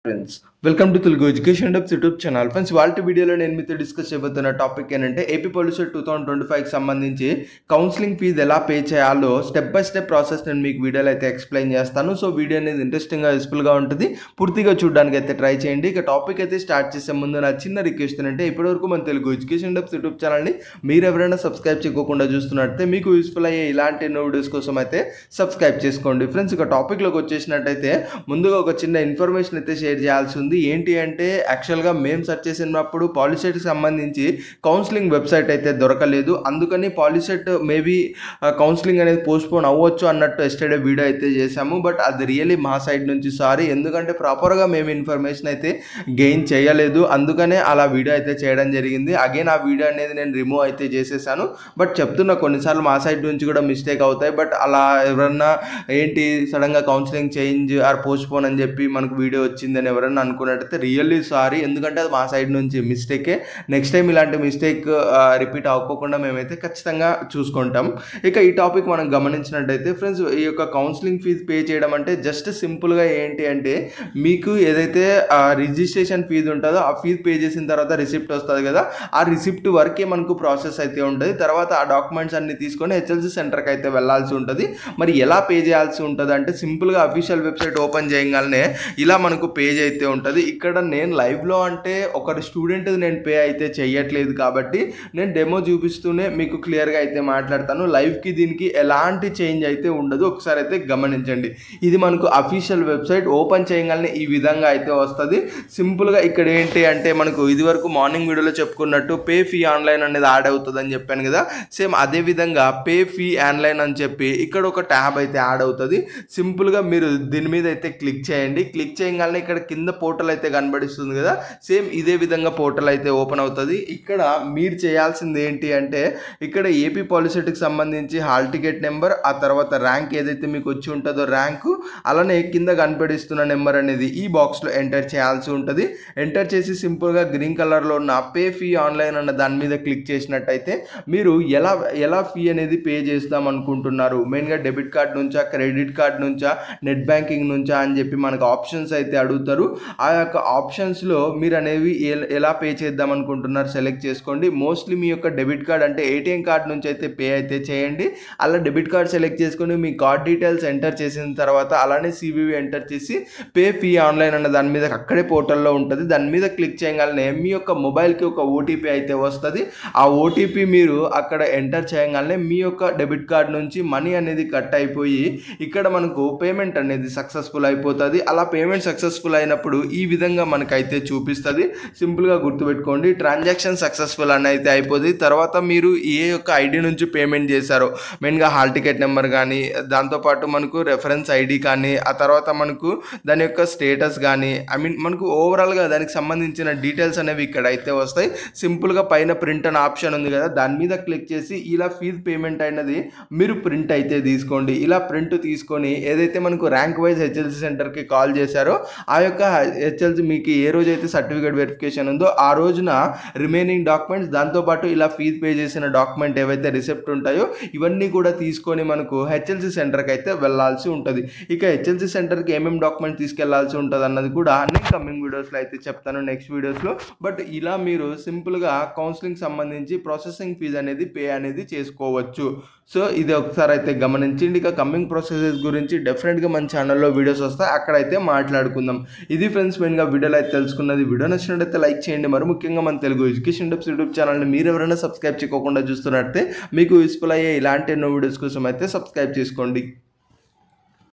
Friends welcome to Telugu education dubs YouTube channel. Friends వాళ్ళ వీడియోలో నేను మీతో డిస్కస్ చేయబోతున్న టాపిక్ ఏంటంటే ఏపీ పాలిసెట్ 2025కి సంబంధించి కౌన్సిలింగ్ ఫీజు ఎలా పే చేయాలో స్టెప్ బై స్టెప్ ప్రాసెస్ నేను మీకు వీడియోలో అయితే ఎక్స్ప్లెయిన్ చేస్తాను. సో వీడియో అనేది ఇంట్రెస్టింగ్గా యూస్ఫుల్గా ఉంటుంది, పూర్తిగా చూడడానికి అయితే ట్రై చేయండి. ఇక టాపిక్ అయితే స్టార్ట్ చేసే ముందు నా చిన్న రిక్వెస్ట్ ఏంటంటే ఇప్పటివరకు మన తెలుగు ఎడ్యుకేషన్ డబ్స్ యూట్యూబ్ ఛానల్ని మీరు ఎవరైనా సబ్స్క్రైబ్ చేయకుండా చూస్తున్నట్టయితే మీకు యూస్ఫుల్ అయ్యే ఇలాంటి ఎన్నో వీడియోస్ కోసం అయితే సబ్స్క్రైబ్ చేసుకోండి. ఫ్రెండ్స్ ఇక టాపిక్లోకి వచ్చేసినట్టయితే ముందుగా ఒక చిన్న ఇన్ఫర్మేషన్ అయితే షేర్ చేయాల్సి ఉంది. ఏంటి అంటే యాక్చువల్గా మేము సెర్చ్ చేసినప్పుడు పాలిసెట్కి సంబంధించి కౌన్సిలింగ్ వెబ్సైట్ అయితే దొరకలేదు. అందుకని పాలిసెట్ మేబీ కౌన్సిలింగ్ అనేది పోస్ట్పోన్ అవ్వచ్చు అన్నట్టు ఎస్టర్డే వీడియో అయితే చేశాము. బట్ అది రియల్లీ మా సైడ్ నుంచి సారీ, ఎందుకంటే ప్రాపర్గా మేము ఇన్ఫర్మేషన్ అయితే గెయిన్ చేయలేదు, అందుకనే అలా వీడియో అయితే చేయడం జరిగింది. అగైన్ ఆ వీడియో అనేది నేను రిమూవ్ అయితే చేసేసాను. బట్ చెప్తున్నా కొన్నిసార్లు మా సైడ్ నుంచి కూడా మిస్టేక్ అవుతాయి. బట్ అలా ఎవరన్నా ఏంటి సడన్గా కౌన్సిలింగ్ చేంజ్ ఆర్ పోస్ట్పోన్ అని చెప్పి మనకు వీడియో వచ్చిందని ఎవరన్నా అనుకున్నట్టయితే రియల్లీ సారీ, ఎందుకంటే అది మా సైడ్ నుంచి మిస్టేకే. నెక్స్ట్ టైం ఇలాంటి మిస్టేక్ రిపీట్ అవ్వకుండా మేమైతే ఖచ్చితంగా చూసుకుంటాం. ఇక ఈ టాపిక్ మనం గమనించినట్టయితే ఫ్రెండ్స్, ఈ యొక్క కౌన్సిలింగ్ ఫీజు పే చేయడం అంటే జస్ట్ సింపుల్గా ఏంటి అంటే మీకు ఏదైతే రిజిస్ట్రేషన్ ఫీజు ఉంటుందో ఆ ఫీజు పే చేసిన తర్వాత రిసిప్ట్ వస్తుంది కదా, ఆ రిసిప్ట్ వరకే మనకు ప్రాసెస్ అయితే ఉంటుంది. తర్వాత ఆ డాక్యుమెంట్స్ అన్ని తీసుకొని హెచ్ఎల్సి సెంటర్కి అయితే వెళ్ళాల్సి ఉంటుంది. మరి ఎలా పే చేయాల్సి ఉంటుంది అంటే సింపుల్గా అఫీషియల్ వెబ్సైట్ ఓపెన్ చేయగానే ఇలా మనకు పేజ్ అయితే ఉంటుంది. ఇక్కడ నేను లైవ్లో అంటే ఒకరి స్టూడెంట్ నేను పే అయితే చేయట్లేదు కాబట్టి నేను డెమో చూపిస్తూనే మీకు క్లియర్గా అయితే మాట్లాడతాను. లైవ్కి దీనికి ఎలాంటి చేంజ్ అయితే ఉండదు, ఒకసారి అయితే గమనించండి. ఇది మనకు అఫీషియల్ వెబ్సైట్ ఓపెన్ చేయగానే ఈ విధంగా అయితే వస్తుంది. సింపుల్గా ఇక్కడ ఏంటి అంటే మనకు ఇదివరకు మార్నింగ్ వీడియోలో చెప్పుకున్నట్టు పే ఫీ ఆన్లైన్ అనేది యాడ్ అవుతుంది అని చెప్పాను కదా, సేమ్ అదే విధంగా పే ఫీ ఆన్లైన్ అని చెప్పి ఇక్కడ ఒక ట్యాబ్ అయితే యాడ్ అవుతుంది. సింపుల్గా మీరు దీని మీద అయితే క్లిక్ చేయండి. క్లిక్ చేయగానే ఇక్కడ కింద పోర్టల్ అయితే కనబడిస్తుంది కదా, సేమ్ ఇదే విధంగా పోర్టల్ అయితే ఓపెన్ అవుతుంది. ఇక్కడ మీరు చేయాల్సింది ఏంటి అంటే ఇక్కడ ఏపీ పాలిసెట్కి సంబంధించి హాల్ టికెట్ నెంబర్, ఆ తర్వాత ర్యాంక్ ఏదైతే మీకు వచ్చి ఉంటుందో ర్యాంకు, అలానే కింద కనబడిస్తున్న నెంబర్ అనేది ఈ బాక్స్లో ఎంటర్ చేయాల్సి ఉంటుంది. ఎంటర్ చేసి సింపుల్గా గ్రీన్ కలర్లో ఉన్న పే ఫీ ఆన్లైన్ అన్న దాని మీద క్లిక్ చేసినట్టయితే మీరు ఎలా ఫీ అనేది పే చేద్దాం అనుకుంటున్నారు, మెయిన్గా డెబిట్ కార్డ్ నుంచా, క్రెడిట్ కార్డ్ నుంచా, నెట్ బ్యాంకింగ్ నుంచా అని చెప్పి మనకు ఆప్షన్స్ అయితే అడుగుతారు. ఆ యొక్క ఆప్షన్స్లో మీరు అనేవి ఎలా పే చేద్దాం అనుకుంటున్నారు సెలెక్ట్ చేసుకోండి. మోస్ట్లీ మీ యొక్క డెబిట్ కార్డ్ అంటే ఏటీఎం కార్డ్ నుంచి అయితే పే అయితే చేయండి. అలా డెబిట్ కార్డ్ సెలెక్ట్ చేసుకొని మీ కార్డ్ డీటెయిల్స్ ఎంటర్ చేసిన తర్వాత అలానే సివివి ఎంటర్ చేసి పే ఫీ ఆన్లైన్ అన్న దాని మీద అక్కడే పోర్టల్లో ఉంటుంది. దాని మీద క్లిక్ చేయగానే మీ యొక్క మొబైల్కి ఒక ఓటీపీ అయితే వస్తుంది. ఆ ఓటీపీ మీరు అక్కడ ఎంటర్ చేయగానే మీ యొక్క డెబిట్ కార్డ్ నుంచి మనీ అనేది కట్ అయిపోయి ఇక్కడ మనకు పేమెంట్ అనేది సక్సెస్ఫుల్ అయిపోతుంది. అలా పేమెంట్ సక్సెస్ఫుల్ అయినప్పుడు ఈ విధంగా మనకైతే చూపిస్తుంది. సింపుల్గా గుర్తుపెట్టుకోండి, ట్రాన్సాక్షన్ సక్సెస్ఫుల్ అని అయితే అయిపోతుంది. తర్వాత మీరు ఏ యొక్క ఐడి నుంచి పేమెంట్ చేశారో, మెయిన్గా హాల్ టికెట్ నెంబర్ కానీ, దాంతోపాటు మనకు రెఫరెన్స్ ఐడి కానీ, ఆ తర్వాత మనకు దాని యొక్క స్టేటస్ కానీ, మనకు ఓవరాల్గా దానికి సంబంధించిన డీటెయిల్స్ అనేవి ఇక్కడ అయితే వస్తాయి. సింపుల్గా పైన ప్రింట్ అనే ఆప్షన్ ఉంది కదా, దాని మీద క్లిక్ చేసి ఇలా ఫీజు పేమెంట్ అయినది మీరు ప్రింట్ అయితే తీసుకోండి. ఇలా ప్రింట్ తీసుకొని ఏదైతే మనకు ర్యాంక్ వైజ్ హెచ్ఎల్సి సెంటర్కి కాల్ చేశారో ఆ యొక్క హెచ్ఎల్సి మీకు ఏ రోజు అయితే సర్టిఫికేట్ వెరిఫికేషన్ ఉందో ఆ రోజున రిమైనింగ్ డాక్యుమెంట్స్, దాంతోపాటు ఇలా ఫీజు పే చేసిన డాక్యుమెంట్ ఏవైతే రిసిప్ట్ ఉంటాయో ఇవన్నీ కూడా తీసుకొని మనకు హెచ్ఎల్సి సెంటర్కి అయితే వెళ్ళాల్సి ఉంటుంది. ఇక హెచ్ఎల్సి సెంటర్కి ఏమేమి డాక్యుమెంట్ తీసుకెళ్లాల్సి ఉంటుంది అన్నది కూడా నేను కమింగ్ వీడియోస్లో అయితే చెప్తాను, నెక్స్ట్ వీడియోస్లో. బట్ ఇలా మీరు సింపుల్గా కౌన్సిలింగ్ సంబంధించి ప్రాసెసింగ్ ఫీజు అనేది పే అనేది చేసుకోవచ్చు. సో ఇది ఒకసారి అయితే గమనించండి. ఇక కమింగ్ ప్రాసెసెస్ గురించి డెఫినెట్గా మన ఛానల్లో వీడియోస్ వస్తాయి, అక్కడైతే మాట్లాడుకుందాం. ఇది ఫ్రెండ్స్ మెయిన్గా వీడియోలో అయితే తెలుసుకున్నది. వీడియో నచ్చినట్టయితే లైక్ చేయండి. మరి ముఖ్యంగా మన తెలుగు ఎడ్యుకేషన్ డబ్స్ యూట్యూబ్ ఛానల్ని మీరు ఎవరైనా సబ్స్క్రైబ్ చేయకుండా చూస్తున్నట్టే మీకు యూస్ఫుల్ అయ్యే ఇలాంటి ఎన్నో వీడియోస్ కోసం అయితే సబ్స్క్రైబ్ చేసుకోండి.